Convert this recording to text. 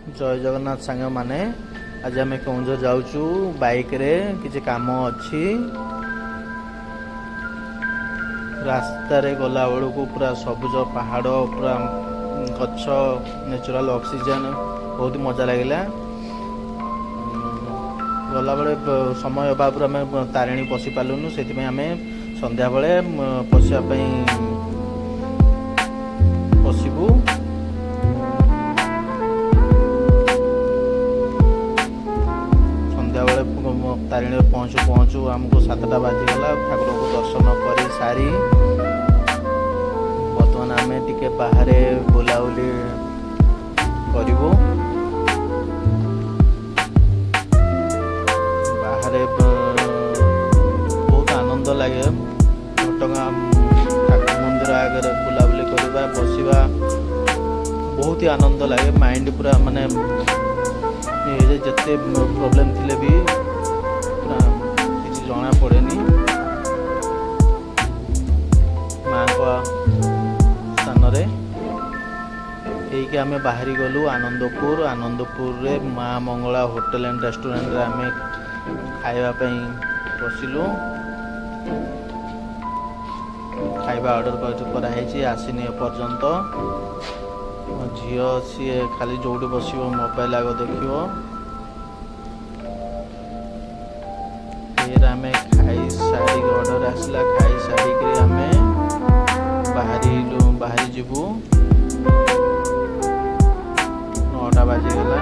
जय जगन्नाथ सांग माने आज आम केउंझर जाऊचु बाइक रे किसी काम अच्छी रास्ता रे गला बेलू पूरा सबुज पहाड़ पूरा गछ नेचुरल ऑक्सीजन बहुत मजा लगिला। गला बेले समय अभाव आम तारिणी पशि पालुनु से आम संध्या बेले पशिया पशिबू। संध्या बेले तारिणी पहुँचु पहुँचु आमको 7टा बाजिगला। ठाकुर को दर्शन कर सारी बर्तमान आम टिके बाहर बुलाबुली करूँ। बाहर बहुत आनंद लगे घटगाँ ठाकुर मंदिर आगे बुलाबुली करवा बसवा बहुत ही आनंद लगे। माइंड पूरा माने जिते प्रोब्लेम थिले भी किसी जना पड़ेनी। माँ को स्थान यही आम बाहरी गलु आनंदपुर रे माँ मंगला होटेल एंड रेस्टोरेंट रे आम खाइबापी बसिलु। खाइबा ऑर्डर कराई आसीनी एपर्यंत। झील सी खाली जोटी बस मोबाइल आग देखो। फिर आम खाई सारी ऑर्डर आसला खाई सारी आम बाहरी जीवु। 9टा बाजिगला।